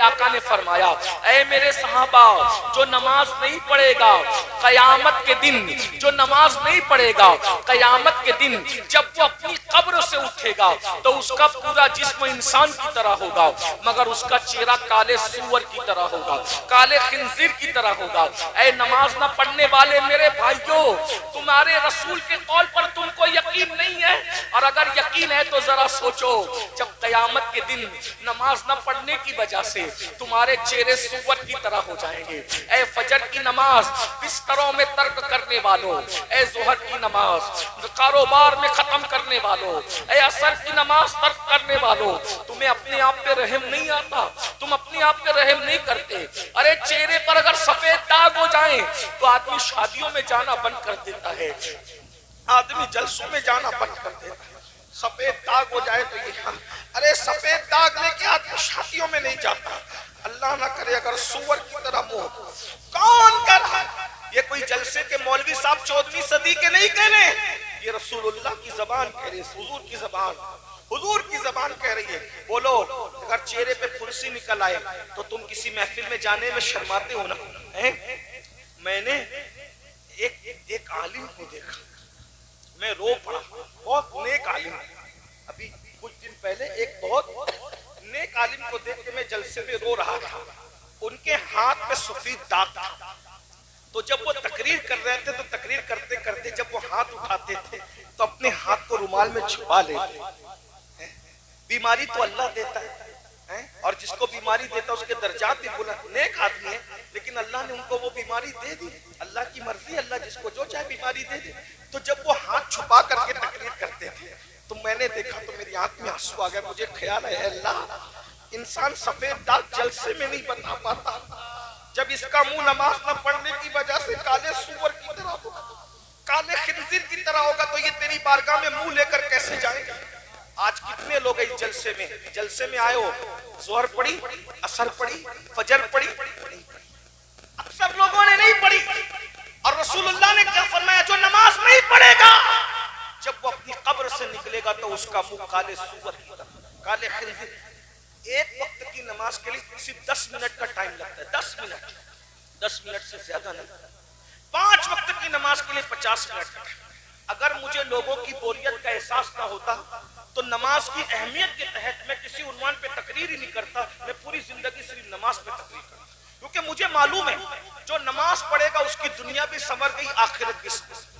آقا نے فرمایا اے میرے صحابہ جو نماز نہیں پڑھے گا قیامت کے دن، جو نماز نہیں پڑھے گا قیامت کے دن جب وہ اپنی قبر سے اٹھے گا تو اس کا پورا جسم انسان کی طرح ہوگا مگر اس کا چہرہ کالے سور کی طرح ہوگا، کالے خنزیر کی طرح ہوگا۔ اے نماز نہ پڑھنے والے میرے بھائیوں، تمہارے رسول کے قول پر تم کو یقین نہیں ہے، اور اگر یقین ہے تو ذرا سوچو جب قیامت کے دن نماز نہ پڑھنے کی وجہ سے تمہارے چہرے سور کی طرح ہو جائیں گے۔ اے فجر کی نماز بستروں میں ترک کرنے والوں، اے ظہر کی نماز کاروبار میں ختم کرنے والوں، اے عصر کی نماز ترک کرنے والوں، تمہیں اپنے آپ پہ رحم نہیں آتا، تم اپنے آپ پہ رحم نہیں کرتے۔ ارے چہرے پر اگر سفید داغ ہو جائیں تو آدمی شادیوں میں جانا بند کر دیتا ہے، آدمی جلسوں میں جانا بند کر دیتا ہے۔ سفید داغ ہو جائے تو یہ ارے سفید داغ لے کے آدمی شادیوں میں نہیں جاتا۔ اللہ نہ کرے اگر سور کی طرح منہ، کون کر رہا ہے؟ یہ کوئی جلسے کے مولوی صاحب 14ویں صدی کے نہیں کہہ رہے، یہ رسول اللہ کی زبان کہہ رہی ہے، حضور کی زبان، حضور کی زبان کہہ رہی ہے۔ بولو اگر چہرے پہ پھرسی نکل آئے تو تم کسی محفل میں جانے میں شرماتے ہو نا؟ میں نے ایک عالم کو دیکھا، میں رو پڑا، بہت نیک عالم، ابھی کچھ دن پہلے ایک بہت نیک عالم کو دیکھ کے میں جلسے میں رو رہا تھا۔ ان کے ہاتھ پہ سفید داغ تھا، تو جب وہ تقریر کر رہے تھے تو تقریر کرتے کرتے جب وہ ہاتھ اٹھاتے تھے تو اپنے ہاتھ کو رومال میں چھپا لیتے۔ بیماری تو اللہ دیتا ہے، اور جس کو بیماری دیتا ہے اس کے درجات بھی بلند، نیک آدمی ہے لیکن اللہ نے ان کو وہ بیماری دے دی، اللہ کی مرضی، اللہ جس کو جو چاہے بیماری دے دے۔ تو جب وہ ہاتھ چھپا کر کے تقریر کرتے تھے تو میں نے دیکھا تو میری آنکھ میں آنسو آ گئے۔ مجھے خیال ہے اللہ انسان سفید داغ جلسے میں نہیں بتا پاتا، جب اس کا منہ نماز نہ پڑھنے کی وجہ سے کالے سور کی طرح ہوگا، کالے خنزیر کی طرح ہوگا، تو یہ تیری بارگاہ میں منہ لے کر کیسے جائے گا؟ آج کتنے لوگ اس جلسے میں آئے ہو، ظہر پڑھی، عصر پڑھی، فجر پڑھی، اکثر لوگوں نے نہیں پڑھی، اور رسول اللہ نے کیا فرمایا؟ جو نماز نہیں پڑھے گا جب وہ اپنی قبر سے نکلے گا تو اس کا منہ کالے سور کی طرح، کالے خنزیر۔ ایک وقت کی نماز کے لیے صرف 10 منٹ کا ٹائم لگتا ہے، 10 منٹ سے زیادہ نہیں۔ 5 وقت کی نماز کے لیے 50 منٹ۔ اگر مجھے لوگوں کی بوریت کا احساس نہ ہوتا تو نماز کی اہمیت کے تحت میں کسی عنوان پہ تقریر ہی نہیں کرتا، میں پوری زندگی صرف نماز پہ تقریر کرتا، کیونکہ مجھے معلوم ہے جو نماز پڑھے گا اس کی دنیا بھی سنور گئی، آخرت بھی سنور۔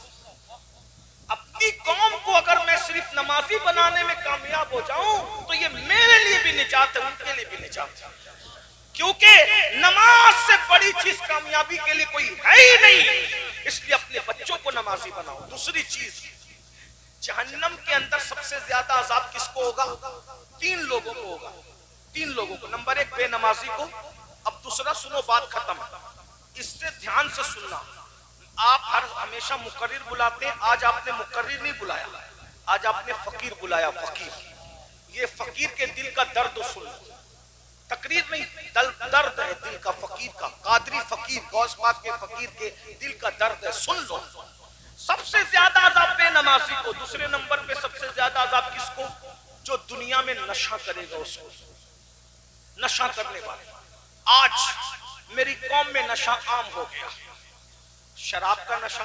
اپنی قوم کو اگر میں صرف نمازی بنانے میں کامیاب ہو جاؤں تو یہ میرے لیے بھی نجات ہے، ان کے لیے بھی نجات ہے، کیونکہ نماز سے بڑی چیز کامیابی کے لیے کوئی ہے ہی نہیں، اس لیے اپنے بچوں کو نمازی بناؤ۔ دوسری چیز، جہنم کے اندر سب سے زیادہ عذاب کس کو ہوگا؟ 3 لوگوں کو ہوگا، 3 لوگوں کو۔ نمبر 1 بے نمازی کو۔ اب دوسرا سنو، بات ختم، اس سے دھیان سے سننا۔ آپ ہمیشہ مقرر بلاتے ہیں، آج آپ نے مقرر نہیں بلایا، آج آپ نے فقیر بلایا، فقیر۔ یہ فقیر کے دل کا درد سنو، تقریر نہیں، درد ہے دل کا فقیر کا، قادری فقیر، غوث پاک کے فقیر کے دل کا درد ہے، سن لو۔ سب سے زیادہ عذاب بے نمازی کو، دوسرے نمبر پہ سب سے زیادہ عذاب کس کو؟ جو دنیا میں نشہ کرے گا، اس کو، نشہ کرنے والے۔ آج میری قوم میں نشہ عام ہو گیا، شراب کا نشہ،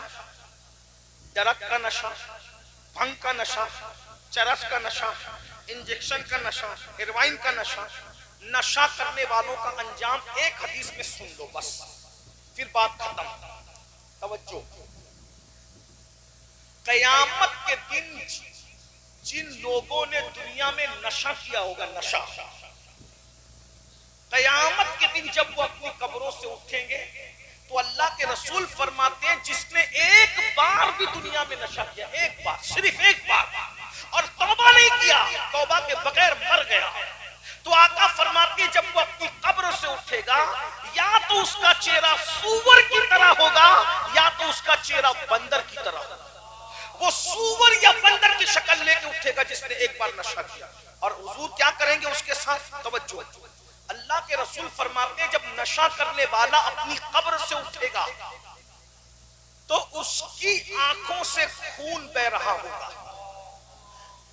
ڈرگ کا نشہ، بھنگ کا نشہ، چرس کا نشہ، انجیکشن کا نشہ، ہیروئن کا نشہ۔ نشہ کرنے والوں کا انجام ایک حدیث میں سن لو بس، پھر بات ختم۔ توجہ، قیامت کے دن جن لوگوں نے دنیا میں نشہ کیا ہوگا، نشہ، قیامت کے دن جب وہ اپنی قبروں سے اٹھیں گے تو اللہ کے رسول فرماتے ہیں جس نے ایک بار بھی دنیا میں نشہ کیا، ایک بار، صرف ایک بار، اور توبہ نہیں کیا، توبہ کے بغیر مر گیا، تو آقا فرماتے ہیں جب وہ اپنی قبر سے اٹھے گا یا تو اس کا چہرہ سور کی طرح ہوگا یا تو اس کا چہرہ بندر کی طرح ہوگا۔ وہ سور یا بندر کی شکل لے کے اٹھے گا جس نے ایک بار نشہ کیا۔ اور حضور کیا کریں گے اس کے ساتھ؟ توجہ، اللہ کے رسول فرماتے ہیں جب نشہ کرنے والا اپنی قبر سے اٹھے گا تو اس کی آنکھوں سے خون بہ رہا ہوگا،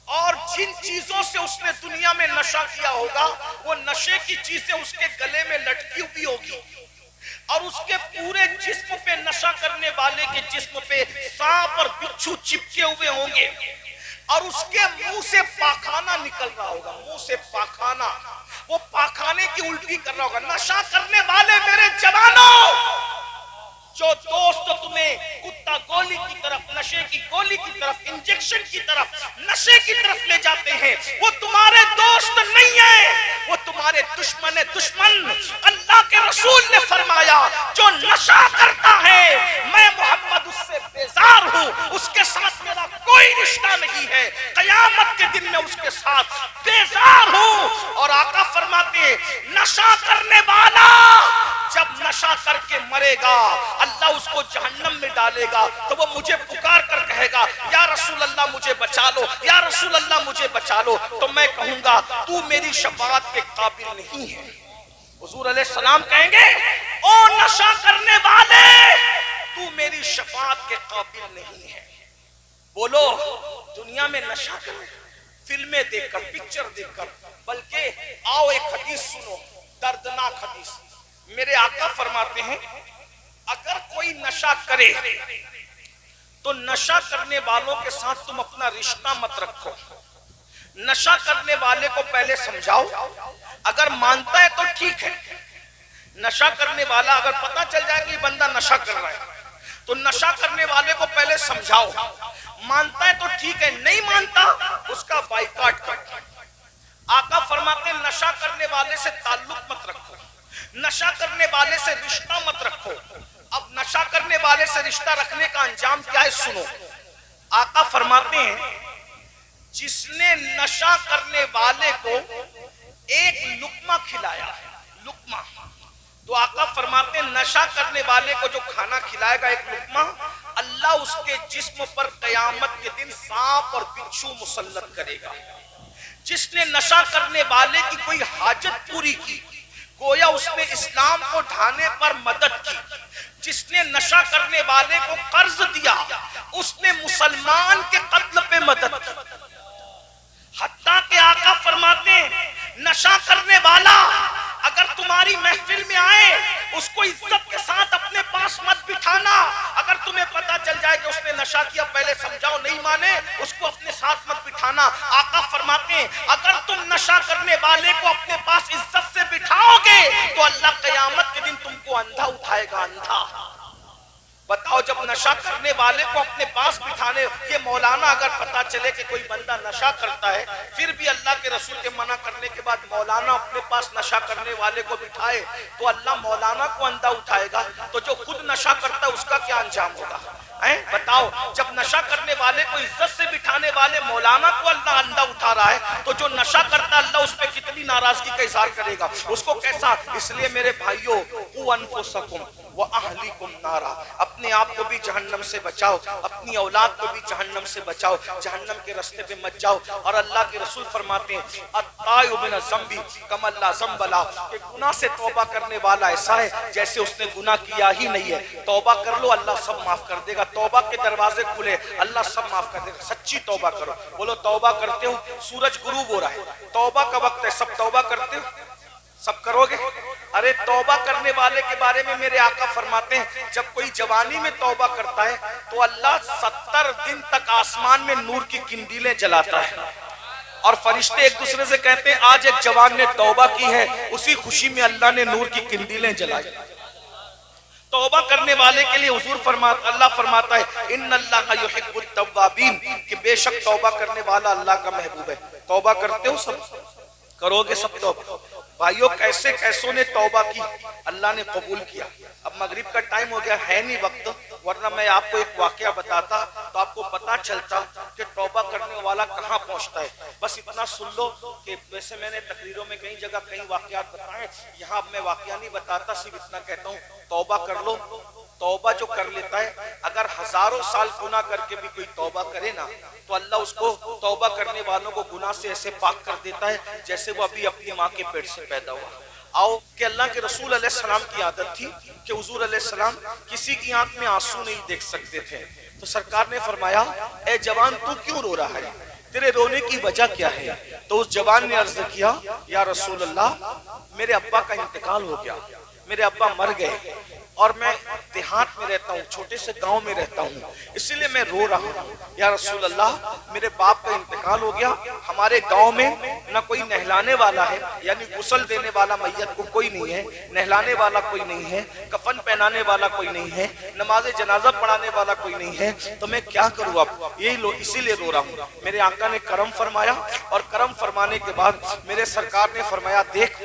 اور جن چیزوں سے اس نے دنیا میں نشہ کیا ہوگا وہ نشے کی چیزیں اس کے گلے میں لٹکی ہوئی ہوگی، اور اس کے پورے جسم پہ نشہ کرنے والے کے جسم پہ سانپ اور بچھو چپکے ہوئے ہوں گے، اور اس کے منہ سے پاخانہ نکل رہا ہوگا، منہ سے پاخانہ، وہ پاخانے کی الٹی کر رہا ہوگا۔ نشہ کرنے والے میرے جوانوں، جو دوست تمہیں کتا گولی کی طرف، نشے کی گولی کی طرف، انجیکشن کی طرف، نشے کی طرف لے جاتے ہیں، وہ تمہارے دوست نہیں ہیں، وہ تمہارے دشمن ہے۔ دشمن اللہ کے رسول نے فرمایا جو نشہ کرتا ہے میں محمد اس سے بیزار ہوں، اس کے ساتھ میرا کوئی رشتہ نہیں ہے، قیامت کے دن میں اس کے ساتھ بیزار ہوں۔ اور آقا فرماتے ہیں نشہ کرنے والا جب نشہ کر کے مرے گا اللہ اس کو جہنم میں ڈالے گا تو وہ مجھے پکار کر کہے گا یا رسول اللہ مجھے بچا لو، یا رسول اللہ مجھے بچا لو، تو میں کہوں گا تو میری شفاعت کے قابل نہیں ہے۔ حضور علیہ السلام کہیں گے او نشہ کرنے والے تو میری شفاعت کے قابل نہیں ہے۔ بولو دنیا میں نشہ کر، فلمیں دیکھ کر، پکچر دیکھ کر، بلکہ آؤ ایک حدیث سنو، دردناک حدیث۔ میرے آقا فرماتے ہیں اگر کوئی نشہ کرے تو نشہ کرنے والوں کے ساتھ تم اپنا رشتہ مت رکھو، نشہ کرنے والے کو پہلے سمجھاؤ، اگر مانتا ہے تو ٹھیک ہے۔ نشہ کرنے والا اگر پتہ چل جائے کہ یہ بندہ نشہ کر رہا ہے تو نشہ کرنے والے کو پہلے سمجھاؤ، مانتا ہے تو ٹھیک ہے، نہیں مانتا اس کا بائیکاٹ کرو۔ آقا فرماتے ہیں نشہ کرنے والے سے تعلق مت رکھو، نشہ کرنے والے سے رشتہ مت رکھو۔ اب نشہ کرنے والے سے رشتہ رکھنے کا انجام کیا ہے سنو۔ آقا فرماتے ہیں جس نے نشہ کرنے والے کو ایک لقمہ کھلایا، لقمہ، تو آقا فرماتے ہیں نشہ کرنے والے کو جو کھانا کھلائے گا ایک لقمہ، اللہ اس کے جسم پر قیامت کے دن سانپ اور بچھو مسلط کرے گا۔ جس نے نشہ کرنے والے کی کوئی حاجت پوری کی گویا اس نے اسلام کو ڈھانے پر مدد کی، جس نے نشہ کرنے والے کو قرض دیا اس نے مسلمان کے قتل پہ مدد کی۔ حتیٰ کہ آقا فرماتے ہیں نشہ کرنے والا اگر تمہاری محفل میں آئے اس کو عزت کے ساتھ اپنے پاس مت بٹھانا، اگر تمہیں پتا چل جائے کہ اس نے نشہ کیا پہلے سمجھاؤ، نہیں مانے اس کو اپنے ساتھ مت بٹھانا۔ آقا فرماتے ہیں اگر تم نشہ کرنے والے کو اپنے پاس عزت سے بٹھاؤ گے تو اللہ قیامت کے دن تم کو اندھا اٹھائے گا، اندھا۔ بتاؤ جب نشہ کرنے والے کو اپنے پاس بٹھانے، یہ مولانا اگر پتا چلے کہ کوئی بندہ نشہ کرتا ہے پھر بھی اللہ کے رسول کے منع کرنے کے بعد مولانا اپنے پاس نشہ کرنے والے کو بٹھائے تو اللہ مولانا کو اندھا اٹھائے گا، تو جو خود نشہ کرتا ہے اس کا کیا انجام ہوگا؟ بتاؤ جب نشہ کرنے والے کو عزت سے بٹھانے والے مولانا کو اللہ اندھا اٹھا رہا ہے تو جو نشہ کرتا اللہ اس پہ کتنی ناراضگی کا اظہار کرے گا، اس کو کیسا۔ اس لیے میرے بھائیو قوا انفسکم واہلیکم نارا، اپنے آپ کو بھی جہنم سے بچاؤ، اپنی اولاد کو بھی جہنم سے بچاؤ، جہنم کے راستے پہ مت جاؤ۔ اور اللہ کے رسول فرماتے ہیں التائب من الذنب کمن لا ذنب لہ، کہ گناہ سے توبہ کرنے والا ایسا ہے جیسے اس نے گناہ کیا ہی نہیں ہے۔ توبہ کر لو اللہ سب معاف کر دے گا، توبہ کے دروازے کھلے اللہ سب معاف کر دے گا۔ سچی توبہ کرو، بولو توبہ کرتے ہو، سورج غروب ہو رہا ہے، توبہ کا وقت ہے، سب توبہ کرتے ہو، سب کرو گے؟ ارے توبہ کرنے والے کے بارے میں میرے آقا فرماتے ہیں جب کوئی جوانی میں توبہ کرتا ہے تو اللہ 70 دن تک آسمان میں نور کی کنڈیلیں جلاتا ہے، اور فرشتے ایک دوسرے سے کہتے ہیں آج ایک جوان نے توبہ کی ہے، اسی خوشی میں اللہ نے نور کی کنڈیلیں جلائی۔ توبہ کرنے والے کے لیے حضور اللہ فرماتا ہے ان اللہ یحب التوابین، کہ بے شک توبہ کرنے والا اللہ کا محبوب ہے۔ توبہ کرتے ہو، سب کرو گے سب توبہ؟ بھائیو کیسے کیسوں نے توبہ کی، اللہ نے قبول کیا۔ اب مغرب کا ٹائم ہو گیا، ہے نہیں وقت، ورنہ میں آپ کو ایک واقعہ بتاتا تو آپ کو پتا چلتا کہ توبہ کرنے والا کہاں پہنچتا ہے۔ بس اتنا سن لو کہ ویسے میں نے تقریروں میں کئی جگہ کئی واقعات بتائے، یہاں اب میں واقعہ نہیں بتاتا، صرف اتنا کہتا ہوں توبہ کر لو۔ توبہ جو کر لیتا ہے اگر ہزاروں سال گناہ کر کے بھی کوئی توبہ کرے نا تو اللہ اس کو توبہ کرنے والوں کو گناہ سے ایسے پاک کر دیتا ہے جیسے وہ ابھی اپنی ماں کے پیٹ سے پیدا ہوا۔ آؤ کہ اللہ کے رسول علیہ السلام کی عادت تھی کہ حضور علیہ السلام کسی کی آنکھ میں آنسو نہیں دیکھ سکتے تھے، تو سرکار نے فرمایا اے جوان تو کیوں رو رہا ہے؟ تیرے رونے کی وجہ کیا ہے؟ تو اس جوان نے عرض کیا یا رسول اللہ میرے ابا کا انتقال ہو گیا، میرے ابا مر گئے اور میں دیہات میں رہتا ہوں، چھوٹے سے گاؤں میں رہتا ہوں، اسی لیے میں رو رہا ہوں۔ یا رسول اللہ میرے باپ کا انتقال ہو گیا، ہمارے گاؤں میں نہ کوئی نہلانے والا ہے، یعنی غسل دینے والا میت کو کوئی نہیں ہے، نہلانے والا کوئی نہیں ہے، کفن پہنانے والا کوئی نہیں ہے، نماز جنازہ پڑھانے والا کوئی نہیں ہے، تو میں کیا کروں اب؟ یہی اسی لیے رو رہا ہوں۔ میرے آقا نے کرم فرمایا اور کرم فرمانے کے بعد میرے سرکار نے فرمایا دیکھ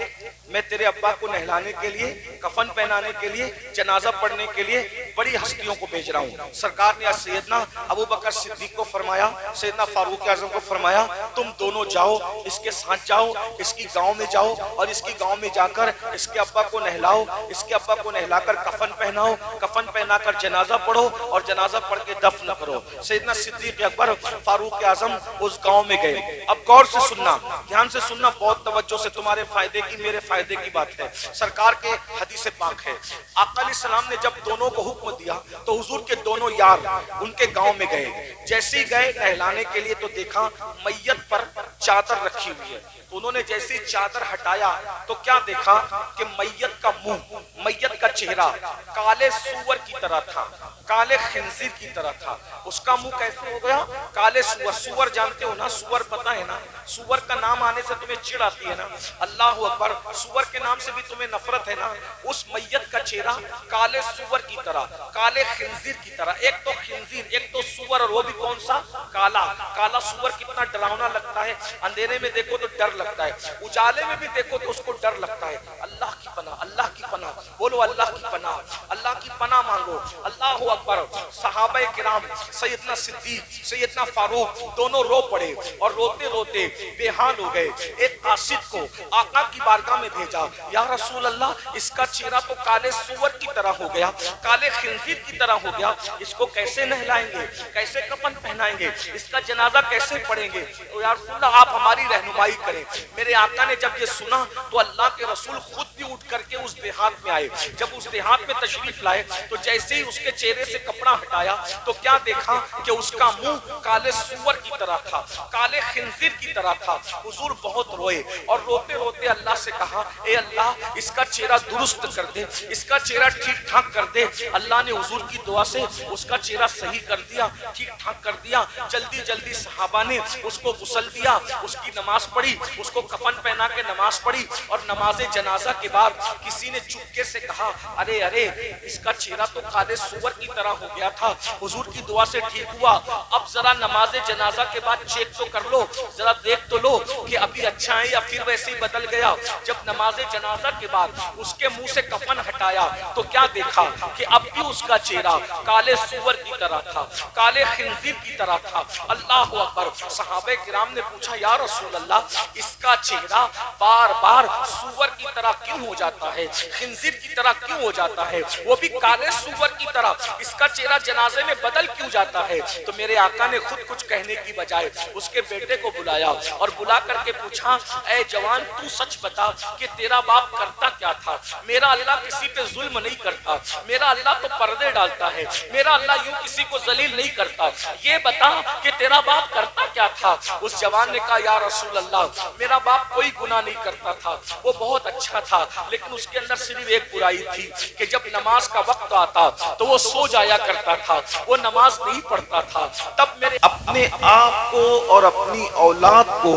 میں تیرے ابا کو نہلانے کے لیے، کفن پہنانے کے لیے، جنازہ پڑھنے کے لیے بڑی ہستیوں کو بھیج رہا ہوں۔ سرکار نے سیدنا ابو بکر صدیق کو فرمایا، سیدنا فاروق اعظم کو فرمایا تم دونوں جاؤ، اس کے ساتھ جاؤ، اس کی گاؤں میں جاؤ اور اس کی گاؤں میں جا کر اس کے ابا کو نہلاؤ، اس کے ابا کو نہلا کر کفن پہناؤ، کفن پہنا کر جنازہ پڑھو اور جنازہ پڑھ کے دفن کرو۔ سیدنا صدیق اکبر فاروق اعظم اس گاؤں میں گئے۔ اب غور سے سننا، دھیان سے سننا، بہت توجہ سے، تمہارے فائدے کی میرے فائدے کی بات ہے، سرکار کے حدیث پاک ہے۔ آقا علیہ السلام نے جب دونوں کو حکم دیا تو حضور کے دونوں یار ان کے گاؤں میں گئے۔ جیسے ہی گئے نہلانے کے لیے تو دیکھا میت پر چادر رکھی ہوئی ہے، انہوں نے جیسی چادر ہٹایا تو کیا دیکھا کہ میت کا منہ، میت کا چہرہ کالے سور کی طرح تھا، کالے خنزیر کی طرح تھا۔ اس کا منہ کیسے ہو گیا؟ کالے سور، سور جانتے ہو نا، سور پتہ ہے نا، سور کا نام آنے سے تمہیں چڑ آتی ہے نا، اللہ اکبر، سور کے نام سے بھی تمہیں نفرت ہے نا۔ اس میت کا چہرہ کالے سور کی طرح، کالے خنزیر کی طرح، ایک تو خنزیر ایک تو سور، اور وہ بھی کون سا؟ کالا۔ کالا سور کتنا ڈراؤنا لگتا ہے، اندھیرے میں دیکھو تو ڈر لگتا ہے، اجالے میں بھی دیکھو تو اس کو ڈر لگتا ہے۔ اللہ کی پناہ، اللہ کی پناہ، بولو اللہ کی پناہ، اللہ کی پناہ مانگو، اللہ اکبر۔ صحابہ کرام سیدنا صدیق، سیدنا فاروق دونوں رو پڑے اور روتے روتے بے حال ہو گئے۔ ایک قاصد کو آقا کی بارگاہ میں بھیجا، یا رسول اللہ اس کا چہرہ تو کالے سور کی طرح ہو گیا، کالے خنزیر کی طرح ہو گیا، اس کو کیسے نہلائیں گے، کیسے کفن پہنائیں گے، اس کا جنازہ کیسے پڑھیں گے؟ یا رسول اللہ آپ ہماری رہنمائی کریں۔ میرے آقا نے جب یہ سنا تو اللہ کے رسول خود بھی اٹھ کر کے اس دیہات میں آئے۔ جب اس دیہات میں تشریف لائے تو جیسے ہی اس کے چہرے سے کپڑا ہٹایا تو کیا دیکھا کہ اس کا منہ کالے سور کی طرح تھا، کالے خنزیر کی طرح تھا۔ حضور بہت روئے اور روتے روتے اللہ سے کہا اے اللہ اس کا چہرہ درست کر دے، اس کا چہرہ ٹھیک ٹھاک کر دے۔ اللہ نے حضور کی دعا سے اس کا چہرہ صحیح کر دیا، ٹھیک ٹھاک کر دیا۔ جلدی جلدی صحابہ نے اس کو غسل دیا، اس کی نماز پڑھی، اس کو کفن پہنا کے نماز پڑھی، اور نماز جنازہ کے بعد کسی نے چپکے سے کہا ارے ارے اس کا چہرہ تو کالے سور کی طرح ہو گیا تھا، حضور کی دعا سے ٹھیک ہوا، اب ذرا نماز جنازہ کے بعد چیک تو کر لو، ذرا دیکھ تو لو کہ ابھی اچھا ہے یا پھر ویسے ہی بدل گیا۔ جب نماز جنازہ کے بعد اس کے منہ سے کفن ہٹایا تو کیا دیکھا کہ اب بھی اس کا چہرہ کالے سور کی طرح تھا، کالے خنزیر کی طرح تھا۔ اللہ اکبر۔ صحابہ کرام نے پوچھا یا رسول اللہ اس کا چہرہ بار بار سور کی طرح کیوں ہو جاتا ہے، خنزیر کی طرح کیوں ہو جاتا ہے، وہ بھی کالے سور کی طرح، اس کا چہرہ جنازے میں بدل کیوں جاتا ہے؟ تو میرے آقا نے خود کچھ کہنے کی بجائے اس کے بیٹے کو بلایا اور بلا کر کے پوچھا اے جوان تو سچ بتا کہ تیرا باپ کرتا کیا تھا؟ میرا اللہ کسی پہ ظلم نہیں کرتا، میرا اللہ تو پردے ڈالتا ہے، میرا اللہ یوں کسی کو ذلیل نہیں کرتا، یہ بتا کہ تیرا باپ کرتا کیا تھا؟ اس جوان نے کہا یا رسول اللہ میرا باپ کوئی گناہ نہیں کرتا تھا، وہ بہت اچھا تھا، لیکن اس کے اندر صرف ایک برائی تھی کہ جب نماز کا وقت آتا تو وہ سو جایا کرتا تھا، وہ نماز نہیں پڑھتا تھا۔ تب میرے اپنے آپ کو اور اپنی اولاد کو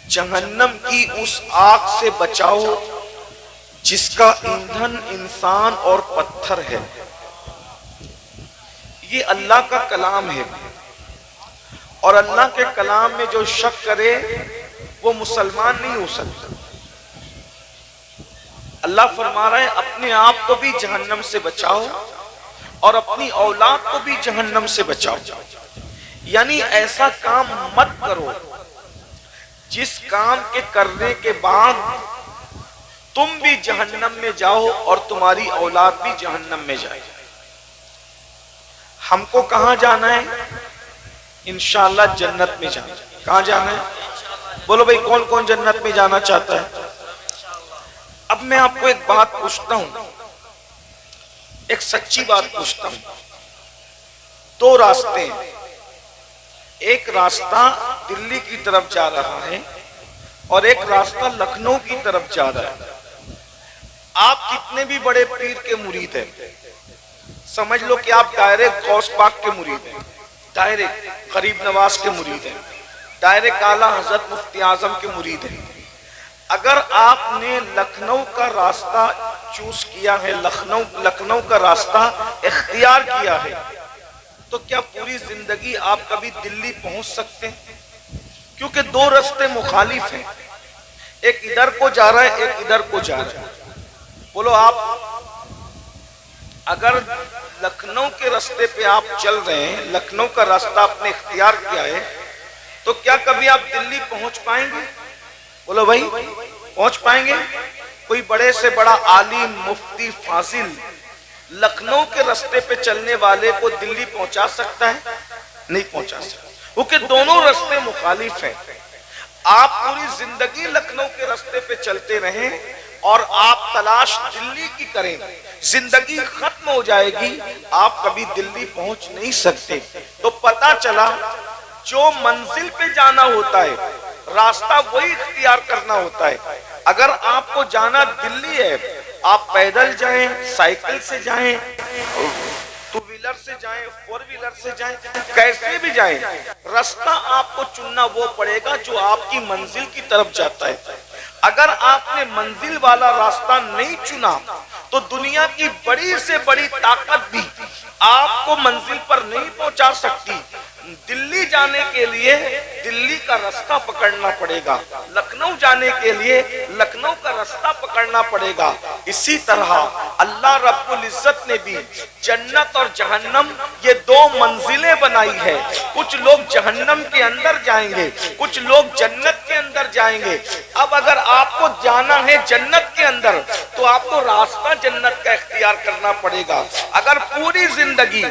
جہنم کی اس آگ سے بچاؤ جس کا ایندھن انسان اور پتھر ہے۔ یہ اللہ کا کلام ہے اور اللہ کے کلام میں جو شک کرے وہ مسلمان نہیں ہو سکتا۔ اللہ فرما رہا ہے اپنے آپ کو بھی جہنم سے بچاؤ اور اپنی اولاد کو بھی جہنم سے بچاؤ، یعنی ایسا کام مت کرو جس کام کے کرنے کے بعد تم بھی جہنم میں جاؤ اور تمہاری اولاد بھی جہنم میں جائے۔ ہم کو کہاں جانا ہے؟ انشاءاللہ جنت میں جانا ہے۔ کہاں جانا ہے؟ بولو بھئی کون کون جنت میں جانا چاہتا ہے؟ اب میں آپ کو ایک بات پوچھتا ہوں، ایک سچی بات پوچھتا ہوں۔ دو راستے ہیں، ایک راستہ دلی کی طرف جا رہا ہے اور ایک راستہ لکھنؤ کی طرف جا رہا ہے. آپ کتنے بھی بڑے پیر کے مرید ہیں، سمجھ لو کہ آپ ڈائریکٹ غوث پاک کے مرید ہیں، ڈائریکٹ غریب نواز کے مرید ہیں، ڈائریکٹ اعلیٰ حضرت مفتی اعظم کے مرید ہیں. اگر آپ نے لکھنؤ کا راستہ چوز کیا ہے، لکھنؤ کا راستہ اختیار کیا ہے، تو کیا پوری زندگی آپ کبھی دلی پہنچ سکتے ہیں؟ کیونکہ دو راستے مخالف ہیں، ایک ادھر کو جا رہا ہے، ایک ادھر کو جا رہا ہے. بولو آپ اگر لکھنؤ کے راستے پہ آپ چل رہے ہیں، لکھنؤ کا راستہ آپ نے اختیار کیا ہے، تو کیا کبھی آپ دلی پہنچ پائیں گے؟ بولو بھائی پہنچ پائیں گے؟ کوئی بڑے سے بڑا عالم مفتی فاضل لکھنؤ کے راستے پہ چلنے والے کو دلی پہنچا سکتا ہے؟ نہیں پہنچا سکتا، کیونکہ دونوں راستے مخالف ہیں. آپ پوری زندگی لکھنؤ کے راستے پہ چلتے رہیں اور آپ تلاش دلی کی کریں، زندگی ختم ہو جائے گی، آپ کبھی دلی پہنچ نہیں سکتے. تو پتہ چلا جو منزل پہ جانا ہوتا ہے راستہ وہی اختیار کرنا ہوتا ہے. اگر آپ کو جانا دلی ہے، آپ پیدل جائیں، سائیکل سے جائیں، ٹو ویلر سے جائیں، فور ویلر سے جائیں، کیسے بھی جائیں، راستہ آپ کو چننا وہ پڑے گا جو آپ کی منزل کی طرف جاتا ہے. اگر آپ نے منزل والا راستہ نہیں چنا تو دنیا کی بڑی سے بڑی طاقت بھی آپ کو منزل پر نہیں پہنچا سکتی. دلی جانے کے لیے دلی کا راستہ پکڑنا پڑے گا، لکھنؤ جانے کے لیے لکھنؤ کا راستہ پکڑنا پڑے گا. اسی طرح اللہ رب العزت نے بھی جنت اور جہنم یہ دو منزلیں بنائی ہے. کچھ لوگ جہنم کے اندر جائیں گے، کچھ لوگ جنت کے اندر جائیں گے. اب اگر آپ کو جانا ہے جنت کے اندر تو آپ کو راستہ جنت کا اختیار کرنا پڑے گا. اگر پوری زندگی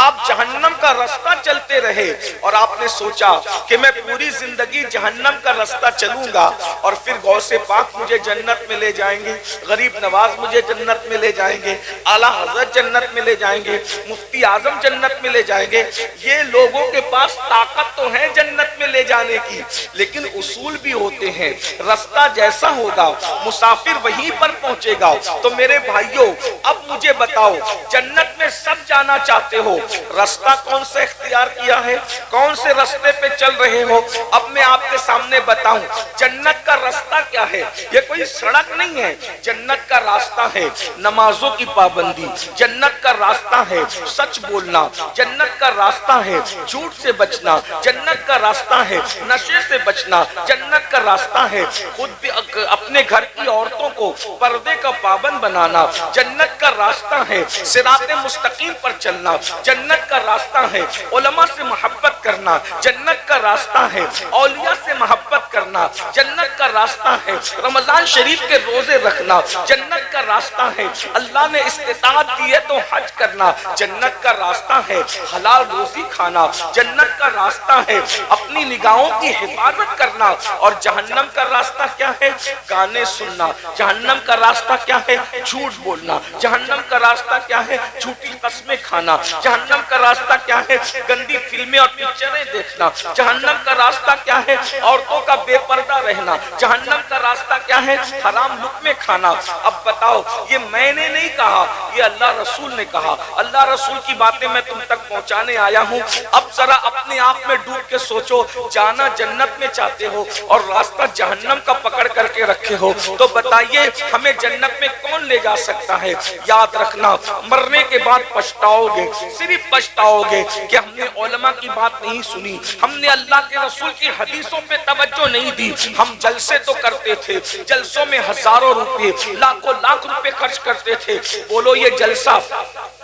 آپ جہنم کا راستہ چلتے رہے اور آپ نے سوچا کہ میں پوری زندگی جہنم کا راستہ چلوں گا اور پھر غوث پاک مجھے جنت میں لے جائیں گے، غریب نواز مجھے جنت میں لے جائیں گے، اعلیٰ حضرت جنت میں لے جائیں گے، مفتی اعظم جنت میں لے جائیں گے، یہ لوگوں کے پاس طاقت تو ہے جنت میں لے جانے کی، لیکن اصول بھی ہوتے ہیں. راستہ جیسا ہوگا مسافر وہیں پر پہنچے گا. تو میرے بھائیوں اب مجھے بتاؤ، جنت میں سب جانا چاہتے ہو، راستہ کون سا اختیار کیا ہے؟ کون سے راستے پہ چل رہے ہو؟ اب میں آپ کے سامنے بتاؤں جنت کا راستہ کیا ہے. یہ کوئی سڑک نہیں ہے، جنت کا راستہ ہے نمازوں کی پابندی، جنت کا راستہ ہے سچ بولنا، جنت کا راستہ ہے جھوٹ سے بچنا، جنت کا راستہ ہے نشے سے بچنا، جنت کا راستہ ہے خود بھی اپنے گھر کی عورتوں کو پردے کا پابند بنانا، جنت کا راستہ ہے صراط مستقیم پر چلنا، جنت کا راستہ ہے علماء سے محبت کرنا، جنت کا راستہ ہے اولیاء سے محبت کرنا، جنت کا راستہ ہے رمضان شریف کے روزے رکھنا، جنت کا راستہ ہے اللہ نے استطاعت دی ہے تو حج کرنا، جنت کا راستہ ہے حلال روزی کھانا، جنت کا راستہ ہے اپنی نگاہوں کی حفاظت کرنا. اور جہنم کا راستہ کیا ہے؟ گانے سننا. جہنم کا راستہ کیا ہے؟ جھوٹ بولنا. جہنم کا راستہ کیا ہے؟ جھوٹی قسمیں کھانا. جہنم کا راستہ کیا ہے؟ گندی فلمیں اور پکچریں دیکھنا. جہنم کا راستہ کیا ہے؟ عورتوں کا بے پردہ رہنا. جہنم کا راستہ کیا ہے؟ حرام لقمے کھانا. اب بتاؤ، یہ میں نے نہیں کہا، یہ اللہ رسول نے کہا. اللہ رسول کی باتیں میں تم تک پہنچانے آیا ہوں. اب ذرا اپنے آپ میں ڈوب کے سوچو، جانا جنت میں چاہتے ہو اور راستہ جہنم کا پکڑ کر کے رکھے ہو، تو بتائیے ہمیں جنت میں کون لے جا سکتا ہے؟ یاد رکھنا، مرنے کے بعد پچھتاؤ گے، صرف پچھتاؤ گے کہ ہم نے علماء کی بات نہیں سنی، ہم نے اللہ کے رسول کی حدیثوں پہ توجہ نہیں دی. ہم جلسے تو کرتے تھے، جلسوں میں ہزاروں روپے، لاکھوں لاکھ روپے خرچ کرتے تھے. بولو یہ جلسہ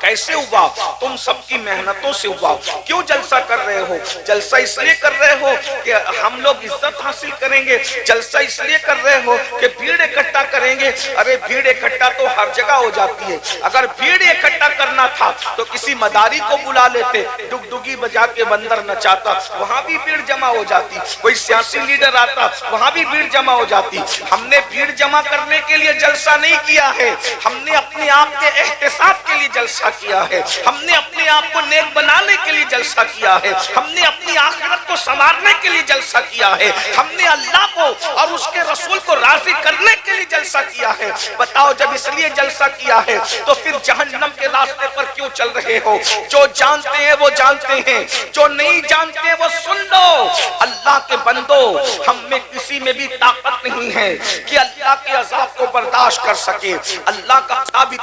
کیسے ہوا؟ تم سب کی محنتوں سے ہوا. کیوں جلسہ کر رہے ہو؟ جلسہ اس لیے کر رہے ہو کہ ہم لوگ عزت حاصل کریں گے، جلسہ اس لیے کر رہے ہو کہ بھیڑ اکٹھا کریں گے. ارے بھیڑ اکٹھا تو ہر جگہ ہو جاتی ہے. اگر بھیڑ اکٹھا کرنا تھا تو کسی مداری کو بلا لیتے، ڈگڈگی بجا کے بندر نچاتا، وہاں بھی بھیڑ جمع ہو جاتی. کوئی سیاسی لیڈر آتا، وہاں بھی بھیڑ جمع ہو جاتی. ہم نے بھیڑ جمع کرنے کے لیے جلسہ نہیں کیا ہے، ہم نے اپنے آپ کے احتساب کے لیے جلسہ کیا ہے. ہم نے اپنے آپ کو نیک بنانے کے لیے جلسہ کیا ہے. ہم نے اپنی آخرت کو سنوارنے کے لیے جلسہ کیا ہے. ہم نے اللہ کو اور اس کے رسول کو راضی کرنے کے لیے جلسہ کیا ہے. بتاؤ جب اس لیے جلسہ کیا ہے تو پھر جہنم کے راستے پر کیوں چل رہے ہو؟ جو جانتے ہیں وہ جانتے ہیں، جو نہیں جانتے وہ سن لو. اللہ کے بندو، ہم میں کسی میں بھی طاقت نہیں ہے کہ اللہ کے عذاب کو برداشت کر سکے. اللہ کا عذاب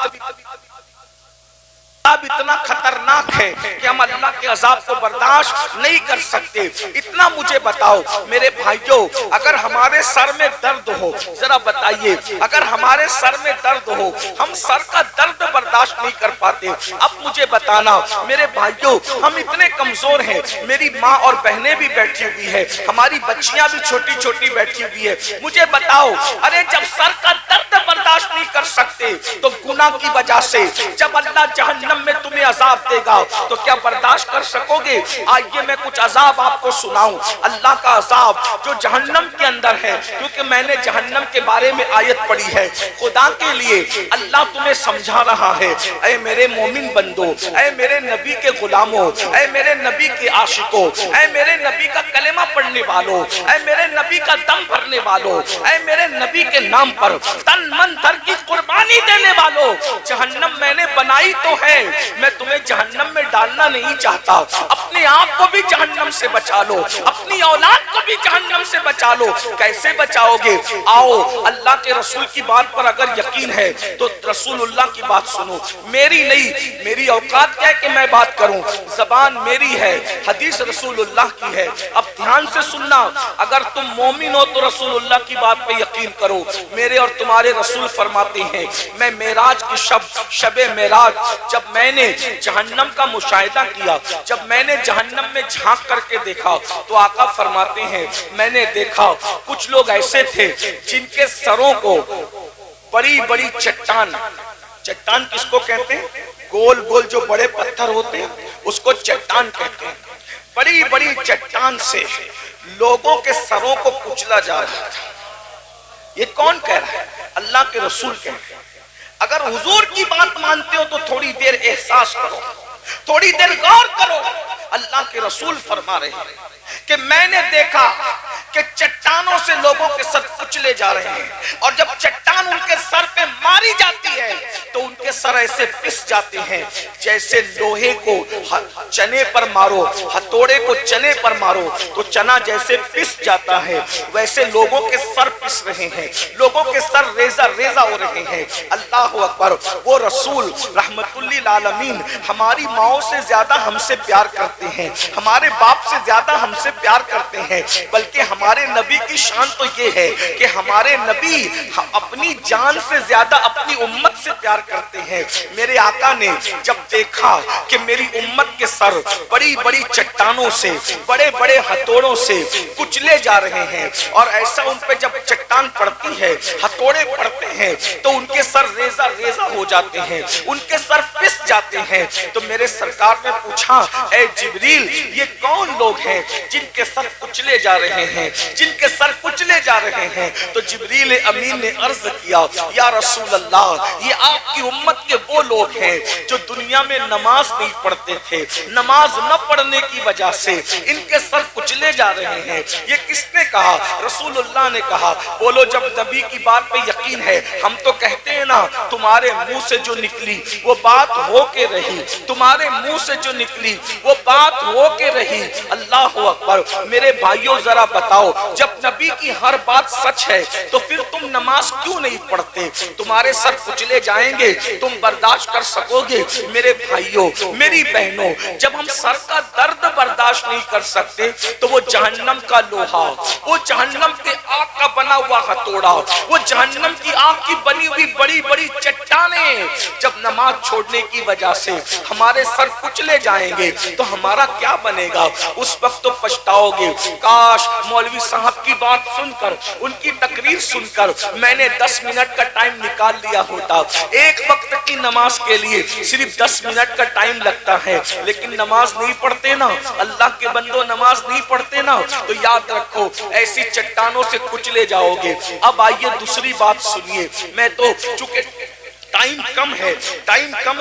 اتنا خطرناک ہے کہ ہم اللہ کے عذاب کو برداشت نہیں کر سکتے. اتنا مجھے بتاؤ میرے بھائیوں، اگر ہمارے سر میں درد ہو، ذرا بتائیے، اگر ہمارے سر میں درد ہو، ہم سر کا درد برداشت نہیں کر پاتے. اب مجھے بتانا میرے بھائیوں، ہم اتنے کمزور ہیں. میری ماں اور بہنیں بھی بیٹھی ہوئی ہے، ہماری بچیاں بھی چھوٹی چھوٹی بیٹھی ہوئی ہے. مجھے بتاؤ، ارے جب سر کا درد برداشت نہیں کر سکتے تو گناہ کی وجہ سے جب اللہ جہنم میں تمہیں عذاب دے گا تو کیا برداشت کر سکو گے؟ آئیے میں کچھ عذاب آپ کو سناؤں. اللہ کا عذاب جو جہنم کے اندر ہے، کیونکہ میں نے جہنم کے بارے میں آیت پڑھی ہے. خدا کے لیے اللہ تمہیں سمجھا رہا ہے، اے میرے مومن بندو، اے میرے نبی کے غلاموں، اے میرے نبی کے عاشقوں، اے میرے نبی کا کلمہ پڑھنے والوں، اے میرے نبی کا دم بھرنے والوں، اے میرے نبی کے نام پر تن من دھن کی قربانی دینے والوں، جہنم میں نے بنائی تو ہے، میں تمہیں جہنم میں ڈالنا نہیں چاہتا. اپنے آپ کو بھی جہنم سے بچا لو، اپنی اولاد کو بھی جہنم سے بچا لو. کیسے بچاؤ گے؟ آؤ، اللہ کے رسول کی بات پر اگر یقین ہے تو رسول اللہ کی بات سنو. میری نہیں، میری اوقات کیا ہے کہ میں بات کروں، زبان میری ہے، حدیث رسول اللہ کی ہے. اب دھیان سے سننا، اگر تم مومن ہو تو رسول اللہ کی بات پہ یقین کرو. میرے اور تمہارے رسول فرماتے ہیں، میں معراج کی شب معراج جب میں نے جہنم کا مشاہدہ کیا، جب میں نے جہنم میں جھانک کر کے دیکھا تو آقا فرماتے ہیں میں نے دیکھا کچھ لوگ ایسے تھے جن کے سروں کو بڑی بڑی چٹان کس کو کہتے ہیں؟ گول گول جو بڑے پتھر ہوتے ہیں اس کو چٹان کہتے ہیں. بڑی بڑی چٹان سے لوگوں کے سروں کو کچلا جا رہا تھا. یہ کون کہہ رہا ہے؟ اللہ کے رسول کہہ رہے ہیں. اگر حضور کی بات مانتے ہو تو تھوڑی دیر احساس کرو، تھوڑی دیر غور کرو. اللہ کے رسول فرما رہے ہیں کہ میں نے دیکھا کہ چٹانوں سے لوگوں کے سر کچلے جا رہے ہیں، اور جب چٹان ان کے سر پہ ماری جاتی ہے تو ان کے سر ایسے پس جاتے ہیں جیسے لوہے کو چنے پر مارو، ہتھوڑے کو چنے پر مارو تو چنا جیسے پس جاتا ہے، ویسے لوگوں کے سر پس رہے ہیں، لوگوں کے سر ریزہ ریزہ ہو رہے ہیں. اللہ اکبر. وہ رسول رحمت للعالمین ہماری ماؤں سے زیادہ ہم سے پیار کرتے ہیں، ہمارے باپ سے زیادہ ہم سے پیار کرتے ہیں. بلکہ ہمارے نبی کی شان تو یہ ہے کہ ہمارے نبی اپنی جان سے زیادہ اپنی امت سے پیار کرتے ہیں. میرے آقا نے جب دیکھا کہ میری امت کے سر بڑی بڑی چٹانوں سے، بڑے بڑے ہتھوڑوں سے کچلے جا رہے ہیں، اور ایسا ان پہ جب چٹان پڑتی ہے، ہتھوڑے پڑتے ہیں تو ان کے سر ریزہ ریزہ ہو جاتے ہیں، ان کے سر پس جاتے ہیں، تو میرے سرکار نے پوچھا اے جبریل یہ کون لوگ ہیں جن کے سر کچلے جا رہے ہیں، جن کے سر کچلے جا رہے ہیں؟ تو جبریل امین نے عرض کیا یا رسول اللہ یہ آپ کی امت کے وہ لوگ ہیں جو دنیا میں نماز نہیں پڑھتے تھے، نماز نہ پڑھنے کی وجہ سے ان کے سر کچلے جا رہے ہیں. یہ کس نے کہا؟ رسول اللہ نے کہا. بولو جب نبی کی بات پہ یقین ہے. ہم تو کہتے ہیں نا تمہارے منہ سے جو نکلی وہ بات ہو کے رہی، تمہارے منہ سے جو نکلی وہ بات ہو کے رہی. اللہ اکبر. میرے بھائیوں ذرا بتاؤ جب نبی کی ہر بات سچ ہے تو پھر تم نماز نماز کیوں نہیں پڑھتے؟ تمہارے سر کچلے جائیں گے، تم برداشت کر سکو گے؟ میرے بھائیوں، میری بہنوں، جب ہم سر کا درد برداشت نہیں کر سکتے تو وہ جہنم کا لوہا، وہ جہنم کے آگ کا بنا ہوا ہتھوڑا، وہ جہنم کی آگ کی بنی ہوئی بڑی بڑی چٹانیں جب نماز چھوڑنے کی وجہ سے ہمارے سر کچلے جائیں گے تو ہمارا کیا بنے گا؟ اس وقت تو پچھتاؤ گے، کاش مولوی صاحب کی بات سن کر، ان کی تقریر سن کر میں نے 10 منٹ کا ٹائم نکال لیا ہوتا۔ ایک وقت کی نماز کے لیے صرف 10 منٹ کا ٹائم لگتا ہے، لیکن نماز نہیں پڑھتے نا، اللہ کے بندوں نماز نہیں پڑھتے نا، تو یاد رکھو ایسی چٹانوں سے کچلے جاؤ گے۔ اب آئیے دوسری بات سنیے، میں تو چونکہ ٹائم کم ہے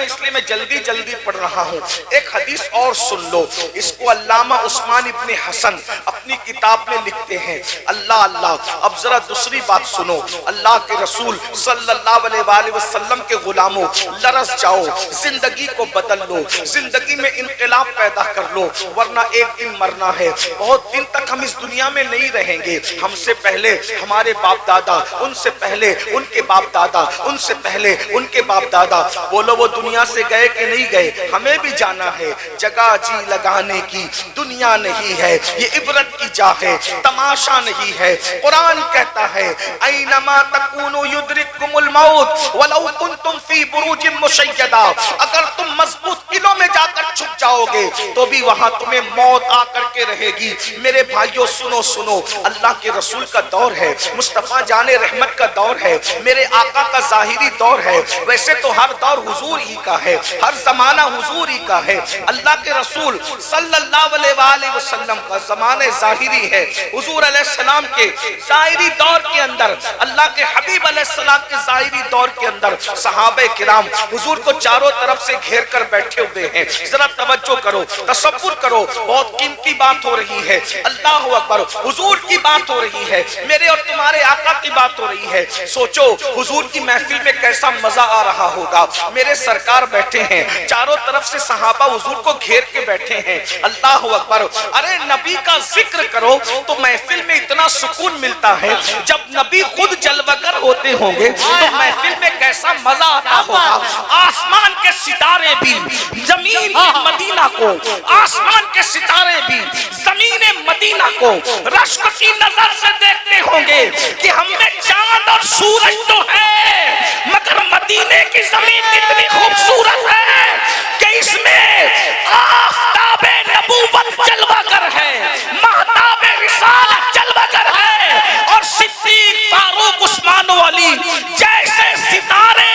اس لیے میں جلدی جلدی پڑھ رہا ہوں۔ ایک حدیث اور سن لو، اس کو علامہ عثمان ابن حسن اپنی کتاب میں لکھتے ہیں۔ اللہ اللہ، اب ذرا دوسری بات سنو، اللہ کے رسول صلی اللہ علیہ وآلہ وسلم کے غلاموں، لرز جاؤ، زندگی کو بدل لو، زندگی میں انقلاب پیدا کر لو، ورنہ ایک دن مرنا ہے۔ بہت دن تک ہم اس دنیا میں نہیں رہیں گے، ہم سے پہلے ہمارے باپ دادا، ان سے پہلے ان کے باپ دادا، ان سے پہلے ان کے باپ دادا، بولو وہ دنیا سے گئے کہ نہیں گئے؟ ہمیں بھی جانا ہے۔ جگہ جی لگانے کی دنیا نہیں ہے، یہ عبرت کی جا ہے، تماشا نہیں ہے۔ قرآن کہتا ہے اینما تکونوا یدرککم الموت ولو کنتم فی بروج مشیدہ، اگر تم مضبوط قلعوں میں جا کر چھپ جاؤ گے تو بھی وہاں تمہیں موت آ کر کے رہے گی۔ میرے بھائیوں سنو سنو، اللہ کے رسول کا دور ہے، مصطفیٰ جان رحمت کا دور ہے، میرے آقا کا ظاہری دور ہے۔ ویسے تو ہر دور حضور ہی کا ہے، ہر زمانہ حضور ہی کا ہے۔ اللہ کے رسول صلی اللہ علیہ وآلہ وسلم کا زمانہ ظاہری ہے۔ حضور علیہ السلام کے ظاہری دور کے اندر، اللہ کے حبیب علیہ السلام کے ظاہری دور کے اندر صحابہ کرام حضور کو چاروں طرف سے گھیر کر بیٹھے ہوئے ہیں۔ ذرا توجہ کرو، تصور کرو، بہت قیمتی بات ہو رہی ہے۔ اللہ اکبر، حضور کی بات ہو رہی ہے، میرے اور تمہارے آقا کی بات ہو رہی ہے۔ سوچو حضور کی محفل میں کیسا مزہ آ رہا ہوگا۔ میرے سرکار بیٹھے ہیں، چاروں طرف سے صحابہ حضور کو گھیر کے بیٹھے ہیں۔ اللہ اکبر، ارے نبی کا ذکر کرو تو محفل میں اتنا سکون ملتا ہے۔ جب نبی خود جلوگر ہوتے ہوں گے تو محفل میں کیسا مزہ آتا ہوگا۔ آسمان کے ستارے بھی زمین مدینہ کو، آسمان کے ستارے بھی زمین مدینہ کو رشک کی نظر سے دیکھتے ہوں گے کہ ہم میں چاند اور سورج تو ہے، مگر مدینے کی زمین اتنی خوبصورت ہے کہ اس میں آفتاب نبوت جلوہ گر ہے، مہتاب رسالت جلوہ گر ہے، اور صدیق فاروق عثمان و علی جیسے ستارے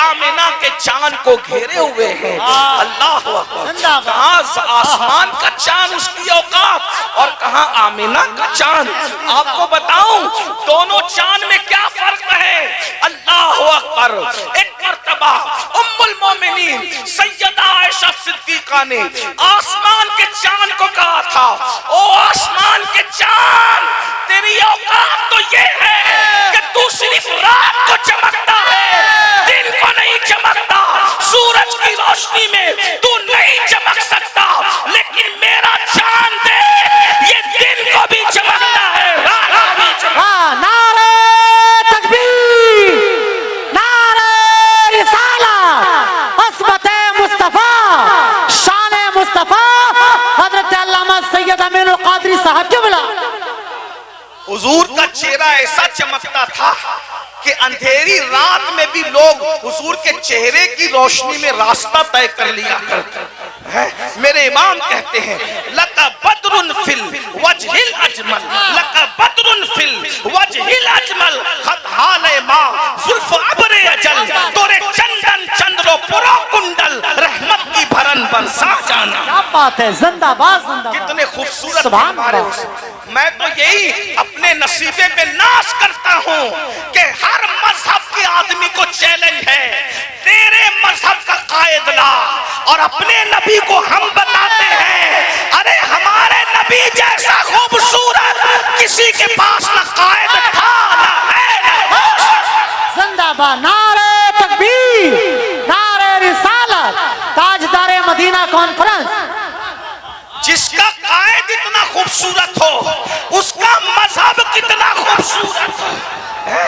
آمینہ کے چاند کو گھیرے ہوئے ہیں۔ اللہ اکبر، کہاں آسمان کا چاند اس کی اوقات اور کہاں آمینہ کا چاند۔ آپ کو بتاؤں دونوں چاند میں کیا فرق ہے؟ اللہ اکبر، ایک مرتبہ ام المومنین سیدہ عائشہ صدیقہ نے آسمان کے چاند کو کہا تھا، او آسمان کے چاند، تیری اوقات تو یہ ہے کہ تو صرف رات کو چمکتا ہے، دن کو نہیں چمکتا، سورج کی روشنی میں تو نہیں چمک سکتا، لیکن میرا چاند دے، یہ دن کو بھی چمکتا ہے، رات بھی چمکتا ہے۔ نعرہ تکبیر، نعرہ رسالت، عصمت مصطفیٰ، شان مصطفیٰ، حضرت علامہ سید امین القادری صاحب کے بلا۔ حضور کا چہرہ ایسا چمکتا تھا کہ اندھیری رات میں بھی لوگ حضور کے چہرے کی روشنی میں راستہ طے کر لیا کرتے ہیں۔ میرے امام کہتے ہیں لَقَ بَدْرٌ فِي الْوَجْهِ الْأَجْمَلِ، لَقَ بَدْرٌ فِي الْوَجْهِ الْأَجْمَلِ، خط حال ماں زلف ابر اجل، تورے چندن چندرو پرو کنڈل، رحمت کی بھرن برسا جانا۔ کیا بات ہے، زندہ باد زندہ باد، کتنے خوبصورت سبحان ہمارے اللہ۔ حسین۔ میں تو یہی اپنے نصیبے پہ ناز کرتا ہوں کہ ہر مذہب کے آدمی کو چیلنج ہے، تیرے مذہب کا قائد لا، اور اپنے نبی کو ہم بتاتے ہیں ارے ہمارے نبی جیسا خوبصورت کسی کے پاس نہ قائد تھا نہ ہے نہ ہے۔ زندہ باد، نعرہ تکبیر، نعرہ رسالت، تاجدار مدینہ کانفرنس۔ جس کا قائد اتنا خوبصورت ہو، اس کا مذہب کتنا خوبصورت ہے۔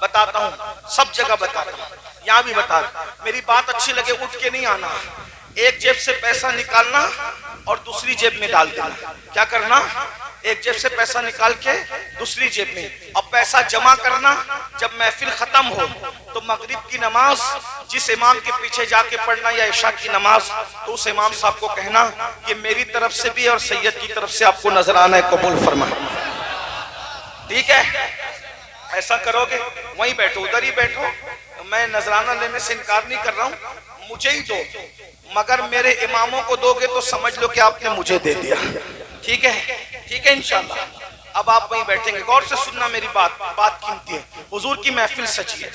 بتاتا ہوں، سب جگہ بتاتا ہوں، یہاں بھی بتا دوں، میری بات اچھی لگے اٹھ کے نہیں آنا، ایک جیب سے پیسہ نکالنا اور دوسری جیب میں ڈال دینا، کیا کرنا؟ ایک جیب سے پیسہ نکال کے دوسری جیب میں، اب پیسہ جمع کرنا، جب محفل ختم ہو تو مغرب کی نماز جس امام کے پیچھے جا کے پڑھنا یا عشاء کی نماز، تو اس امام صاحب کو کہنا کہ میری طرف سے بھی اور سید کی طرف سے آپ کو نذرانہ قبول فرمائے، ٹھیک ہے؟ ایسا کرو گے، وہیں بیٹھو، ادھر ہی بیٹھو، میں نذرانہ لینے سے انکار نہیں کر رہا ہوں، مجھے ہی دو، مگر میرے اماموں کو دو گے تو سمجھ لو کہ آپ نے مجھے دے دیا، ٹھیک ہے؟ ٹھیک ہے انشاءاللہ۔ اب آپ وہیں بیٹھیں گے، غور سے سننا میری بات قیمتی ہے، حضور کی محفل سجی ہے،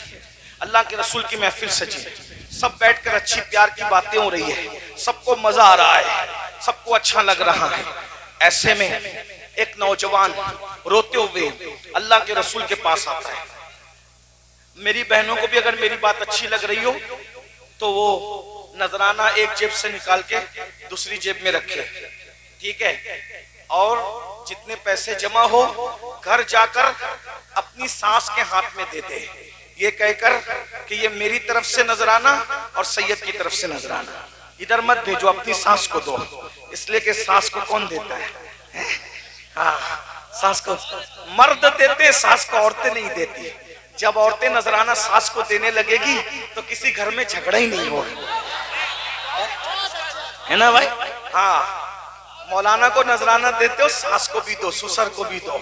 اللہ کے رسول کی محفل سجی ہے، سب بیٹھ کر اچھی پیار کی باتیں ہو رہی ہے، سب کو مزہ آ رہا ہے، سب کو اچھا لگ رہا ہے، ایسے میں ایک نوجوان روتے ہوئے اللہ کے رسول کے پاس آتا ہے۔ میری بہنوں کو بھی اگر میری بات اچھی لگ رہی ہو تو وہ نذرانہ ایک جیب سے نکال کے دوسری جیب میں رکھے، ٹھیک ہے؟ اور جتنے پیسے جمع ہو گھر جا کر اپنی ساس کے ہاتھ میں دے دے، یہ کہہ کر کہ یہ میری طرف سے نذرانہ اور سید کی طرف سے نذرانہ، ادھر مت بھیجو، اپنی ساس کو دو، اس لیے کہ ساس کو کون دیتا ہے؟ ہاں، ساس کو مرد دیتے، ساس کو عورتیں نہیں دیتی، جب عورتیں نذرانہ ساس کو دینے لگے گی تو کسی گھر میں جھگڑا ہی نہیں ہوگا، ہے نا بھائی؟ ہاں، مولانا کو نذرانہ دیتے ہو، ساس کو بھی دو، سسر کو بھی دو،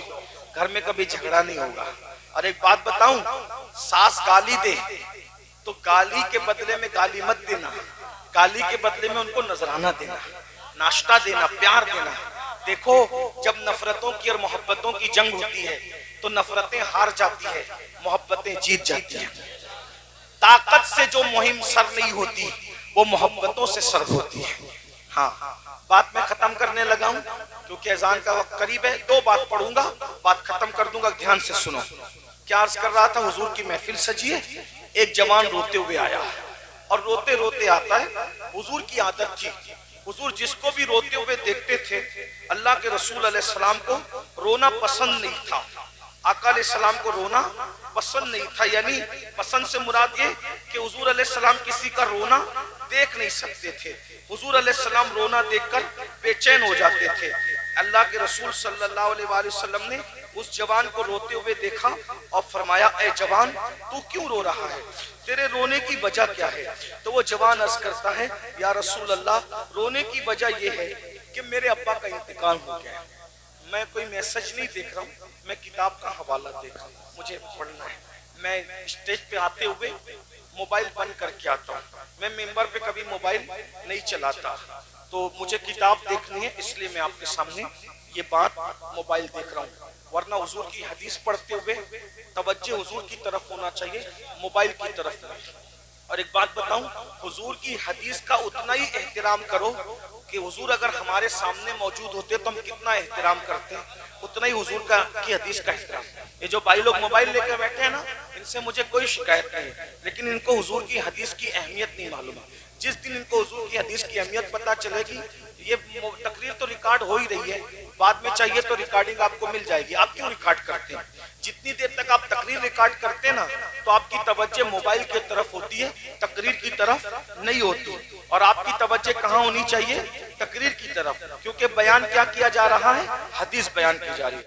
گھر میں کبھی جھگڑا نہیں ہوگا۔ اور ایک بات بتاؤں، ساس گالی دے تو گالی کے بدلے میں گالی مت دینا، گالی کے بدلے میں ان کو نذرانہ دینا، ناشتہ دینا، پیار دینا۔ دیکھو جب نفرتوں کی اور محبتوں کی جنگ ہوتی ہے تو نفرتیں ہار جاتی ہے، محبتیں جیت جاتی ہیں۔ طاقت سے جو مہم سر نہیں ہوتی وہ محبتوں سے سر ہوتی ہے۔ ہاں، بات میں ختم کرنے لگا ہوں کیونکہ اذان کا وقت قریب ہے، دو بات پڑھوں گا، بات ختم کر دوں گا، دھیان سے سنو۔ کیا عرض کر رہا تھا؟ حضور کی محفل سجی ہے، ایک جوان روتے ہوئے آیا اور روتے روتے آتا ہے، حضور کی عادت تھی، حضور جس کو بھی روتے ہوئے دیکھتے تھے اللہ کے رسول علیہ السلام کو رونا پسند نہیں تھا، آقا علیہ السلام کو رونا پسند نہیں تھا، یعنی پسند سے مراد یہ کہ حضور علیہ السلام کسی کا رونا دیکھ نہیں سکتے تھے، حضور علیہ السلام رونا دیکھ کر بے چین ہو جاتے تھے۔ اللہ کے رسول صلی اللہ علیہ وآلہ وسلم نے اس جوان کو روتے ہوئے دیکھا اور فرمایا، اے جوان تو کیوں رو رہا ہے؟ تیرے رونے کی وجہ کیا ہے؟ تو وہ جوان عرض کرتا ہے، یا رسول اللہ رونے کی وجہ یہ ہے کہ میرے ابا کا انتقال ہو گیا ہے، میں کوئی میسج نہیں دیکھ رہا ہوں، میں کتاب کا حوالہ دیکھ رہا ہوں، مجھے پڑھنا ہے، میں اسٹیج پہ آتے ہوئے موبائل بند کر کے آتا ہوں، میں ممبر پہ کبھی موبائل نہیں چلاتا، تو مجھے کتاب دیکھنی ہے، اس لیے میں آپ کے سامنے یہ بات موبائل دیکھ رہا ہوں، ورنہ حضور کی حدیث پڑھتے ہوئے توجہ حضور کی طرف ہونا چاہیے، موبائل کی طرف نہیں۔ اور ایک بات بتاؤں، حضور کی حدیث کا اتنا ہی احترام کرو کہ حضور اگر ہمارے سامنے موجود ہوتے تو ہم کتنا احترام کرتے ہیں، اتنا ہی حضور کی حدیث کا احترام۔ یہ جو بھائی لوگ موبائل لے کے بیٹھے ہیں نا، ان سے مجھے کوئی شکایت نہیں ہے، لیکن ان کو حضور کی حدیث کی اہمیت نہیں معلوم ہے۔ جس دن ان کو حضور کی حدیث کی اہمیت پتہ چلے گی، یہ تقریر تو ریکارڈ ہو ہی رہی ہے، بعد میں چاہیے تو ریکارڈنگ آپ کو مل جائے گی، آپ کیوں ریکارڈ کرتے ہیں؟ جتنی دیر تک آپ تقریر ریکارڈ کرتے ہیں نا تو آپ کی توجہ موبائل کی طرف ہوتی ہے، تقریر کی طرف نہیں ہوتی، اور آپ کی توجہ کہاں ہونی چاہیے؟ تقریر کی طرف، کیونکہ بیان کیا کیا جا رہا ہے؟ حدیث بیان کی جا رہی ہے۔